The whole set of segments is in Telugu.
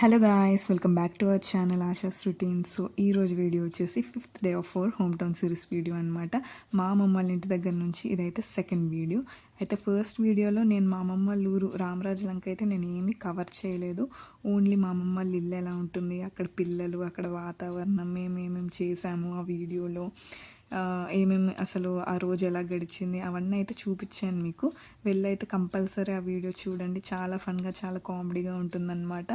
Hello guys, welcome back to our channel ASHAs routines. So ఈ రోజు వీడియో వచ్చేసి 5th day of our home town series video అనమాట. మా అమ్మమ్మ వాళ్ళ ఇంటి దగ్గర నుంచి ఇదైతే సెకండ్ వీడియో. అయితే ఫస్ట్ వీడియోలో నేను మా అమ్మమ్మ వాళ్ళ ఊరు రామరాజులంక అయితే నేను ఏమీ కవర్ చేయలేదు. ఓన్లీ మా అమ్మమ్మ వాళ్ళ ఇల్లు ఎలా ఉంటుంది, అక్కడ పిల్లలు, అక్కడ వాతావరణం, మేమేమేమి చేసాము ఆ వీడియోలో, ఏమేమి అసలు ఆ రోజు ఎలా గడిచింది అవన్నీ అయితే చూపించాను మీకు. వెళ్ళైతే కంపల్సరీ ఆ వీడియో చూడండి, చాలా ఫన్గా చాలా కామెడీగా ఉంటుందన్నమాట.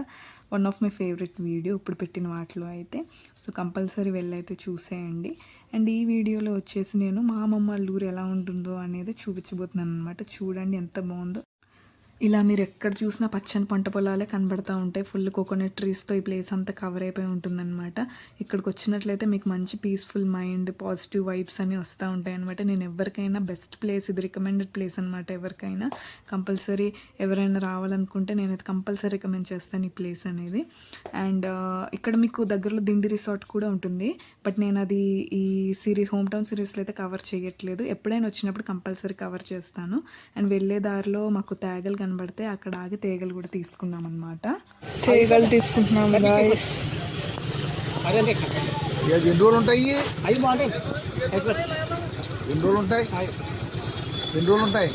One of my favourite video ఇప్పుడు పెట్టిన వాటిలో అయితే. సో కంపల్సరీ వెళ్ళైతే చూసేయండి. అండ్ ఈ వీడియోలో వచ్చేసి నేను మా అమ్మమ్మ వాళ్ళ ఊరు ఎలా ఉంటుందో అనేది చూపించబోతున్నాను అనమాట. చూడండి ఎంత బాగుందో. ఇలా మీరు ఎక్కడ చూసినా పచ్చని పంట పొలాలే కనబడతా ఉంటాయి. ఫుల్ కోకోనట్ ట్రీస్తో ఈ ప్లేస్ అంతా కవర్ అయిపోయి ఉంటుందన్నమాట. ఇక్కడికి వచ్చినట్లయితే మీకు మంచి పీస్ఫుల్ మైండ్, పాజిటివ్ వైబ్స్ అన్నీ వస్తూ ఉంటాయి అనమాట. నేను ఎవరికైనా బెస్ట్ ప్లేస్, ఇది రికమెండెడ్ ప్లేస్ అనమాట. ఎవరికైనా కంపల్సరీ ఎవరైనా రావాలనుకుంటే నేనైతే కంపల్సరీ రికమెండ్ చేస్తాను ఈ ప్లేస్ అనేది. అండ్ ఇక్కడ మీకు దగ్గరలో దిండి రిసార్ట్ కూడా ఉంటుంది. బట్ నేను అది ఈ సిరీస్ హోమ్ టౌన్ సిరీస్లో అయితే కవర్ చేయట్లేదు. ఎప్పుడైనా వచ్చినప్పుడు కంపల్సరీ కవర్ చేస్తాను. అండ్ వెళ్ళే దారిలో మాకు తేగలు కనబడితే అక్కడ ఆగి తేగలు కూడా తీసుకున్నాం అనమాట. తేగలు తీసుకుంటున్నాం గాయ్స్. ఎన్ని రోజులు ఉంటాయి? ఎన్ని రోజులు ఉంటాయి? ఎన్ని రోజులు ఉంటాయి?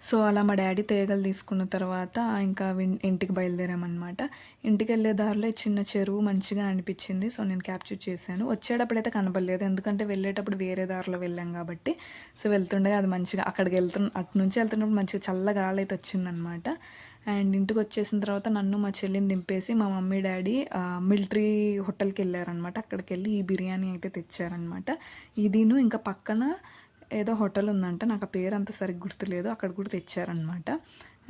సో అలా మా డాడీ తేగలు తీసుకున్న తర్వాత ఇంకా ఇంటికి బయలుదేరామన్నమాట. ఇంటికి వెళ్ళే దారిలో చిన్న చెరువు మంచిగా అనిపించింది. సో నేను క్యాప్చర్ చేశాను. వచ్చేటప్పుడైతే కనపడలేదు, ఎందుకంటే వెళ్ళేటప్పుడు వేరే దారిలో వెళ్ళాం కాబట్టి. సో వెళ్తుండే అది మంచిగా అక్కడికి అటు నుంచి వెళ్తున్నప్పుడు మంచిగా చల్ల గాలి అయితే వచ్చిందనమాట. అండ్ ఇంటికి వచ్చేసిన తర్వాత నన్ను మా చెల్లిని దింపేసి మా మమ్మీ డాడీ మిలిటరీ హోటల్కి వెళ్ళారనమాట. అక్కడికి వెళ్ళి ఈ బిర్యానీ అయితే తెచ్చారనమాట. ఇదిను ఇంకా పక్కన ఏదో హోటల్ ఉందంట, నాకు ఆ పేరు అంత సరిగ్గా గుర్తులేదు, అక్కడ కూడా తెచ్చారనమాట.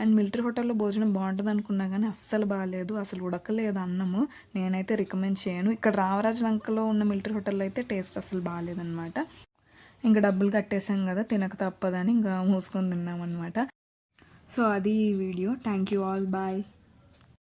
అండ్ మిలిటరీ హోటల్లో భోజనం బాగుంటుంది అనుకున్నా కానీ అస్సలు బాగాలేదు, అసలు ఉడకలేదు అన్నము. నేనైతే రికమెండ్ చేయను. ఇక్కడ రామరాజు లంకలో ఉన్న మిలిటరీ హోటల్లో అయితే టేస్ట్ అసలు బాగాలేదనమాట. ఇంకా డబ్బులు కట్టేసాం కదా, తినక తప్పదని ఇంకా మూసుకొని తిన్నామన్నమాట. సో అది ఈ video. Thank you all, bye.